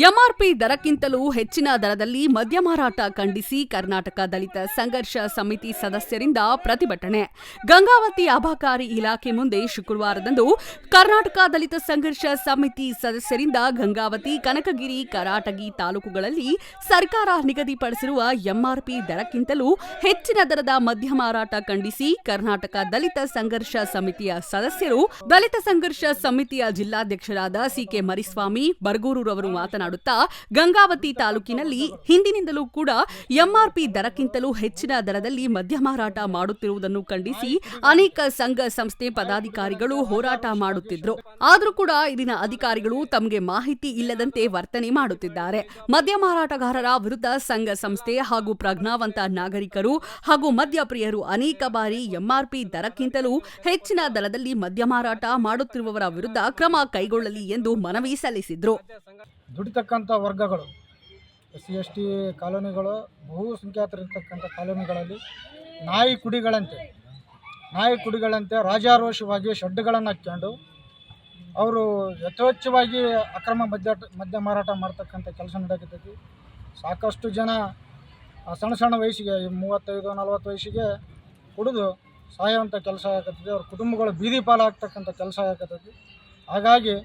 MRP ದರಕ್ಕಿಂತಲೂ ಹೆಚ್ಚಿನ ದರದಲ್ಲಿ ಮದ್ಯ ಮಾರಾಟ ಖಂಡಿಸಿ ಕರ್ನಾಟಕ ದಲಿತ ಸಂಘರ್ಷ ಸಮಿತಿ ಸದಸ್ಯರಿಂದ ಪ್ರತಿಭಟನೆ. ಗಂಗಾವತಿ ಅಬಕಾರಿ ಇಲಾಖೆ ಮುಂದೆ ಶುಕ್ರವಾರದಂದು ಕರ್ನಾಟಕ ದಲಿತ ಸಂಘರ್ಷ ಸಮಿತಿ ಸದಸ್ಯರಿಂದ ಗಂಗಾವತಿ, ಕನಕಗಿರಿ, ಕರಾಟಗಿ ತಾಲೂಕುಗಳಲ್ಲಿ ಸರ್ಕಾರ ನಿಗದಿಪಡಿಸಿರುವ ಎಂಆರ್ಪಿ ದರಕ್ಕಿಂತಲೂ ಹೆಚ್ಚಿನ ದರದ ಮದ್ಯ ಮಾರಾಟ ಖಂಡಿಸಿ ಕರ್ನಾಟಕ ದಲಿತ ಸಂಘರ್ಷ ಸಮಿತಿಯ ಸದಸ್ಯರು ದಲಿತ ಸಂಘರ್ಷ ಸಮಿತಿಯ ಜಿಲ್ಲಾಧ್ಯಕ್ಷರಾದ ಸಿಕೆ ಮರಿಸ್ವಾಮಿ ಬರಗೂರವರು ಮಾತನಾಡುತ್ತಾ, ಗಂಗಾವತಿ ತಾಲೂಕಿನಲ್ಲಿ ಹಿಂದಿನಿಂದಲೂ ಕೂಡ ಎಂಆರ್ಪಿ ದರಕ್ಕಿಂತಲೂ ಹೆಚ್ಚಿನ ದರದಲ್ಲಿ ಮದ್ಯ ಮಾರಾಟ ಮಾಡುತ್ತಿರುವುದನ್ನು ಖಂಡಿಸಿ ಅನೇಕ ಸಂಘ ಸಂಸ್ಥೆ ಪದಾಧಿಕಾರಿಗಳು ಹೋರಾಟ ಮಾಡುತ್ತಿದ್ರು. ಆದರೂ ಕೂಡ ಇಲ್ಲಿನ ಅಧಿಕಾರಿಗಳು ತಮಗೆ ಮಾಹಿತಿ ಇಲ್ಲದಂತೆ ವರ್ತನೆ ಮಾಡುತ್ತಿದ್ದಾರೆ. ಮದ್ಯ ಮಾರಾಟಗಾರರ ವಿರುದ್ಧ ಸಂಘ ಸಂಸ್ಥೆ ಹಾಗೂ ಪ್ರಜ್ಞಾವಂತ ನಾಗರಿಕರು ಹಾಗೂ ಮದ್ಯಪ್ರಿಯರು ಅನೇಕ ಬಾರಿ ಎಂಆರ್ಪಿ ದರಕ್ಕಿಂತಲೂ ಹೆಚ್ಚಿನ ದರದಲ್ಲಿ ಮದ್ಯ ಮಾರಾಟ ಮಾಡುತ್ತಿರುವವರ ವಿರುದ್ಧ ಕ್ರಮ ಕೈಗೊಳ್ಳಲಿ ಎಂದು ಮನವಿ ಸಲ್ಲಿಸಿದ್ರು. ದುಡಿತಕ್ಕಂಥ ವರ್ಗಗಳು SC/ST ಕಾಲೋನಿಗಳು, ಬಹುಸಂಖ್ಯಾತರಿರ್ತಕ್ಕಂಥ ಕಾಲೋನಿಗಳಲ್ಲಿ ನಾಯಿ ಕುಡಿಗಳಂತೆ ರಾಜಾರೋಷವಾಗಿ ಶೆಡ್ಗಳನ್ನು ಹಾಕ್ಕೊಂಡು ಅವರು ಯಥೇಚ್ಛವಾಗಿ ಅಕ್ರಮ ಮದ್ಯ ಮಾರಾಟ ಮಾಡ್ತಕ್ಕಂಥ ಕೆಲಸ ನಡೆಯುತ್ತೈತಿ. ಸಾಕಷ್ಟು ಜನ ಸಣ್ಣ ವಯಸ್ಸಿಗೆ 35-40 ವಯಸ್ಸಿಗೆ ಕುಡಿದು ಸಾಯುವಂಥ ಕೆಲಸ ಆಗತ್ತೈತಿ. ಅವ್ರ ಕುಟುಂಬಗಳು ಬೀದಿ ಪಾಲಾಗ್ತಕ್ಕಂಥ ಕೆಲಸ ಆಗತ್ತೈತಿ. ಹಾಗಾಗಿ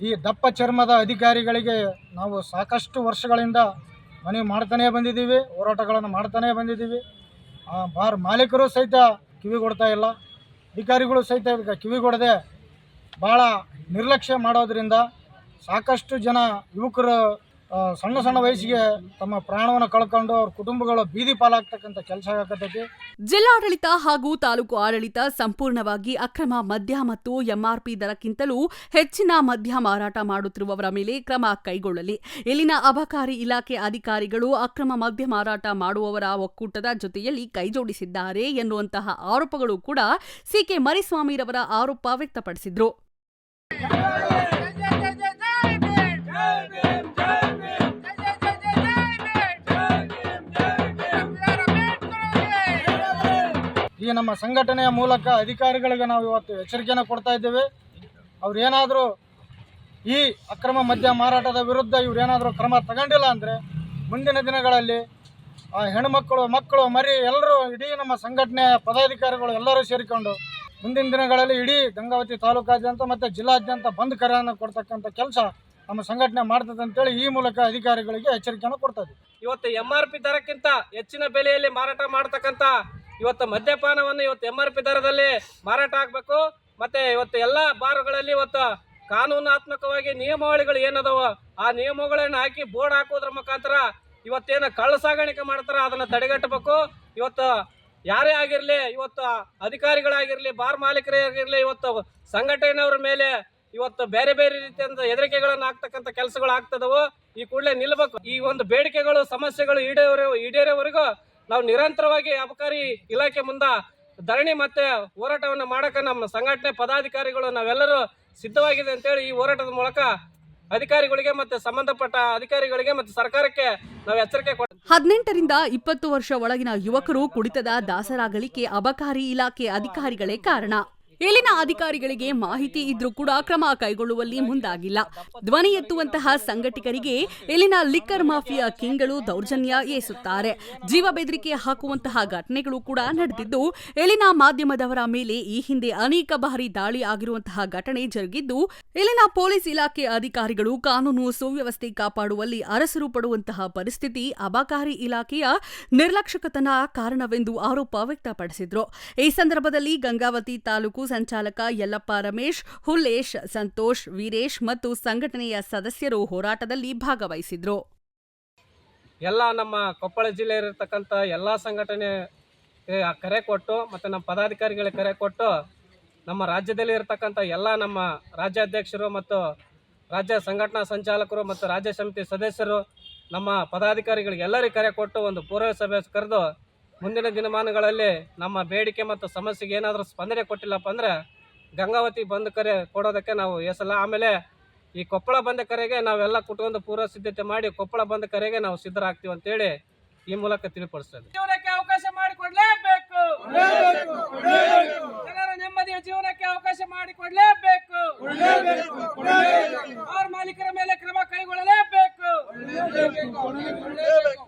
ಈ ದಪ್ಪ ಚರ್ಮದ ಅಧಿಕಾರಿಗಳಿಗೆ ನಾವು ಸಾಕಷ್ಟು ವರ್ಷಗಳಿಂದ ಮನವಿ ಮಾಡ್ತಾನೇ ಬಂದಿದ್ದೀವಿ, ಹೋರಾಟಗಳನ್ನು ಮಾಡ್ತಾನೇ ಬಂದಿದ್ದೀವಿ. ಬಾರ್ ಮಾಲೀಕರು ಸಹಿತ ಕಿವಿಗೊಡ್ತಾ ಇಲ್ಲ, ಅಧಿಕಾರಿಗಳು ಸಹಿತ ಕಿವಿಗೊಡದೆ ಭಾಳ ನಿರ್ಲಕ್ಷ್ಯ ಮಾಡೋದ್ರಿಂದ ಸಾಕಷ್ಟು ಜನ ಯುವಕರು ಸಣ್ಣ ವಯಸ್ಸಿಗೆ ತಮ್ಮ ಪ್ರಾಣವನ್ನು ಕಳ್ಕೊಂಡು ಅವ್ರ ಕುಟುಂಬಗಳು ಬೀದಿ ಪಾಲಾಗ್ತಕ್ಕಂಥ ಕೆಲಸ ಆಗತೈತಿ. ಜಿಲ್ಲಾಡಳಿತ ಹಾಗೂ ತಾಲೂಕು ಆಡಳಿತ ಸಂಪೂರ್ಣವಾಗಿ ಅಕ್ರಮ ಮದ್ಯ ಮತ್ತು ಎಂಆರ್ಪಿ ದರಕ್ಕಿಂತಲೂ ಹೆಚ್ಚಿನ ಮದ್ಯ ಮಾರಾಟ ಮಾಡುತ್ತಿರುವವರ ಮೇಲೆ ಕ್ರಮ ಕೈಗೊಳ್ಳಲಿ. ಇಲ್ಲಿನ ಅಬಕಾರಿ ಇಲಾಖೆ ಅಧಿಕಾರಿಗಳು ಅಕ್ರಮ ಮದ್ಯ ಮಾರಾಟ ಮಾಡುವವರ ಒಕ್ಕೂಟದ ಜೊತೆಯಲ್ಲಿ ಕೈಜೋಡಿಸಿದ್ದಾರೆ ಎನ್ನುವಂತಹ ಆರೋಪಗಳು ಕೂಡ ಸಿಕೆ ಮರಿಸ್ವಾಮಿರವರ ಆರೋಪ ವ್ಯಕ್ತಪಡಿಸಿದ್ರು. ಈ ನಮ್ಮ ಸಂಘಟನೆಯ ಮೂಲಕ ಅಧಿಕಾರಿಗಳಿಗೆ ನಾವು ಇವತ್ತು ಎಚ್ಚರಿಕೆಯನ್ನು ಕೊಡ್ತಾ ಇದ್ದೇವೆ. ಅವ್ರೇನಾದರೂ ಈ ಅಕ್ರಮ ಮದ್ಯ ಮಾರಾಟದ ವಿರುದ್ಧ ಇವರೇನಾದರೂ ಕ್ರಮ ತಗೊಂಡಿಲ್ಲ ಅಂದರೆ ಮುಂದಿನ ದಿನಗಳಲ್ಲಿ ಹೆಣ್ಮಕ್ಕಳು, ಮಕ್ಕಳು, ಮರಿ ಎಲ್ಲರೂ ಇಡೀ ನಮ್ಮ ಸಂಘಟನೆಯ ಪದಾಧಿಕಾರಿಗಳು ಎಲ್ಲರೂ ಸೇರಿಕೊಂಡು ಮುಂದಿನ ದಿನಗಳಲ್ಲಿ ಇಡೀ ಗಂಗಾವತಿ ತಾಲೂಕಾದ್ಯಂತ ಮತ್ತು ಜಿಲ್ಲಾದ್ಯಂತ ಬಂದ್ ಕರೆಯನ್ನು ಕೊಡ್ತಕ್ಕಂಥ ಕೆಲಸ ನಮ್ಮ ಸಂಘಟನೆ ಮಾಡ್ತದೆ ಅಂತೇಳಿ ಈ ಮೂಲಕ ಅಧಿಕಾರಿಗಳಿಗೆ ಎಚ್ಚರಿಕೆಯನ್ನು ಕೊಡ್ತಾ ಇದ್ದೀವಿ. ಇವತ್ತು ಎಂಆರ್ಪಿ ದರಕ್ಕಿಂತ ಹೆಚ್ಚಿನ ಬೆಲೆಯಲ್ಲಿ ಮಾರಾಟ ಮಾಡ್ತಕ್ಕಂಥ ಇವತ್ತು ಮದ್ಯಪಾನವನ್ನು ಇವತ್ತು ಎಂಆರ್ಪಿ ದರದಲ್ಲಿ ಮಾರಾಟ ಆಗಬೇಕು. ಮತ್ತೆ ಇವತ್ತು ಎಲ್ಲ ಬಾರ್ಗಳಲ್ಲಿ ಇವತ್ತು ಕಾನೂನಾತ್ಮಕವಾಗಿ ನಿಯಮಾವಳಿಗಳು ಏನದವ ಆ ನಿಯಮಗಳನ್ನು ಹಾಕಿ ಬೋರ್ಡ್ ಹಾಕೋದ್ರ ಮುಖಾಂತರ ಇವತ್ತೇನು ಕಳ್ಳ ಸಾಗಾಣಿಕೆ ಮಾಡ್ತಾರ ಅದನ್ನು ತಡೆಗಟ್ಟಬೇಕು. ಇವತ್ತು ಯಾರೇ ಆಗಿರಲಿ, ಇವತ್ತು ಅಧಿಕಾರಿಗಳಾಗಿರಲಿ, ಬಾರ್ ಮಾಲೀಕರೇ ಆಗಿರಲಿ, ಇವತ್ತು ಸಂಘಟನೆಯವರ ಮೇಲೆ ಇವತ್ತು ಬೇರೆ ಬೇರೆ ರೀತಿಯಿಂದ ಹೆದರಿಕೆಗಳನ್ನು ಹಾಕ್ತಕ್ಕಂಥ ಕೆಲಸಗಳು ಆಗ್ತದವು. ಈ ಕೂಡಲೇ ನಿಲ್ಲಬೇಕು. ಈ ಒಂದು ಬೇಡಿಕೆಗಳು, ಸಮಸ್ಯೆಗಳು ಈಡೇರೋವರೆಗೂ ನಾವು ನಿರಂತರವಾಗಿ ಅಬಕಾರಿ ಇಲಾಖೆ ಮುಂದೆ ಧರಣಿ ಮತ್ತೆ ಹೋರಾಟವನ್ನು ಮಾಡಕ್ಕೆ ನಮ್ಮ ಸಂಘಟನೆ ಪದಾಧಿಕಾರಿಗಳು ನಾವೆಲ್ಲರೂ ಸಿದ್ಧವಾಗಿದೆ ಅಂತೇಳಿ ಈ ಹೋರಾಟದ ಮೂಲಕ ಅಧಿಕಾರಿಗಳಿಗೆ ಮತ್ತೆ ಸಂಬಂಧಪಟ್ಟ ಅಧಿಕಾರಿಗಳಿಗೆ ಮತ್ತೆ ಸರ್ಕಾರಕ್ಕೆ ನಾವು ಎಚ್ಚರಿಕೆ ಕೊಡ್ತೀವಿ. 18 ರಿಂದ 20 ವರ್ಷ ಒಳಗಿನ ಯುವಕರು ಕುಡಿತದ ದಾಸರಾಗಲಿಕ್ಕೆ ಅಬಕಾರಿ ಇಲಾಖೆ ಅಧಿಕಾರಿಗಳೇ ಕಾರಣ. ಇಲ್ಲಿನ ಅಧಿಕಾರಿಗಳಿಗೆ ಮಾಹಿತಿ ಇದ್ರೂ ಕೂಡ ಕ್ರಮ ಕೈಗೊಳ್ಳುವಲ್ಲಿ ಮುಂದಾಗಿಲ್ಲ. ಧ್ವನಿ ಎತ್ತುವಂತಹ ಸಂಘಟಕರಿಗೆ ಇಲ್ಲಿನ ಲಿಕ್ಕರ್ ಮಾಫಿಯಾ ಕಿಂಗ್ಗಳು ದೌರ್ಜನ್ಯ ಎಸಗುತ್ತಾರೆ. ಜೀವ ಬೆದರಿಕೆ ಹಾಕುವಂತಹ ಘಟನೆಗಳು ಕೂಡ ನಡೆದಿದ್ದು, ಇಲ್ಲಿನ ಮಾಧ್ಯಮದವರ ಮೇಲೆ ಈ ಹಿಂದೆ ಅನೇಕ ಬಾರಿ ದಾಳಿ ಆಗಿರುವಂತಹ ಘಟನೆ ಜರುಗಿದ್ದು, ಇಲ್ಲಿನ ಪೊಲೀಸ್ ಇಲಾಖೆ ಅಧಿಕಾರಿಗಳು ಕಾನೂನು ಸುವ್ಯವಸ್ಥೆ ಕಾಪಾಡುವಲ್ಲಿ ಅರಸರು ಪಡುವಂತಹ ಪರಿಸ್ಥಿತಿ ಅಬಕಾರಿ ಇಲಾಖೆಯ ನಿರ್ಲಕ್ಷ್ಯಕತನ ಕಾರಣವೆಂದು ಆರೋಪ ವ್ಯಕ್ತಪಡಿಸಿದ್ರು. ಈ ಸಂದರ್ಭದಲ್ಲಿ ಗಂಗಾವತಿ ತಾಲೂಕು ಸಂಚಾಲಕ ಯಲ್ಲಪ್ಪ ರಮೇಶ್, ಹುಲ್ಲೇಶ್, ಸಂತೋಷ್, ವೀರೇಶ್ ಮತ್ತು ಸಂಘಟನೆಯ ಸದಸ್ಯರು ಹೋರಾಟದಲ್ಲಿ ಭಾಗವಹಿಸಿದ್ರು. ಎಲ್ಲ ನಮ್ಮ ಕೊಪ್ಪಳ ಜಿಲ್ಲೆಯಲ್ಲಿರ್ತಕ್ಕಂಥ ಎಲ್ಲ ಸಂಘಟನೆ ಕರೆ ಕೊಟ್ಟು ಮತ್ತು ನಮ್ಮ ಪದಾಧಿಕಾರಿಗಳಿಗೆ ಕರೆ ಕೊಟ್ಟು ನಮ್ಮ ರಾಜ್ಯದಲ್ಲಿ ಇರತಕ್ಕಂಥ ಎಲ್ಲ ನಮ್ಮ ರಾಜ್ಯಾಧ್ಯಕ್ಷರು ಮತ್ತು ರಾಜ್ಯ ಸಂಘಟನಾ ಸಂಚಾಲಕರು ಮತ್ತು ರಾಜ್ಯ ಸಮಿತಿ ಸದಸ್ಯರು ನಮ್ಮ ಪದಾಧಿಕಾರಿಗಳಿಗೆ ಎಲ್ಲರಿಗೂ ಕರೆ ಕೊಟ್ಟು ಒಂದು ಪೂರ್ವ ಸಭೆ ಕರೆದು ಮುಂದಿನ ದಿನಮಾನಗಳಲ್ಲಿ ನಮ್ಮ ಬೇಡಿಕೆ ಮತ್ತು ಸಮಸ್ಯೆಗೆ ಏನಾದರೂ ಸ್ಪಂದನೆ ಕೊಟ್ಟಿಲ್ಲಪ್ಪ ಅಂದರೆ ಗಂಗಾವತಿ ಬಂದ್ ಕರೆ ಕೊಡೋದಕ್ಕೆ ನಾವು ಎಸಲ್ಲ. ಆಮೇಲೆ ಈ ಕೊಪ್ಪಳ ಬಂದ ಕರೆಗೆ ನಾವೆಲ್ಲ ಕುಟುಂಬದ ಪೂರ್ವ ಸಿದ್ಧತೆ ಮಾಡಿ ಕೊಪ್ಪಳ ಬಂದ ಕರೆಗೆ ನಾವು ಸಿದ್ಧರಾಗ್ತೀವಿ ಅಂತೇಳಿ ಈ ಮೂಲಕ ತಿಳಿಪಡಿಸ್ತೇವೆ. ಜೀವನಕ್ಕೆ ಅವಕಾಶ ಮಾಡಿಕೊಡ್ಲೇಬೇಕು, ಜನರ ನೆಮ್ಮದಿಯ ಜೀವನಕ್ಕೆ ಅವಕಾಶ ಮಾಡಿಕೊಡ್ಲೇಬೇಕು, ಬಾರ್ ಮಾಲೀಕರ ಮೇಲೆ ಕ್ರಮ ಕೈಗೊಳ್ಳಲೇಬೇಕು. ಕೊಡಲೇಬೇಕು.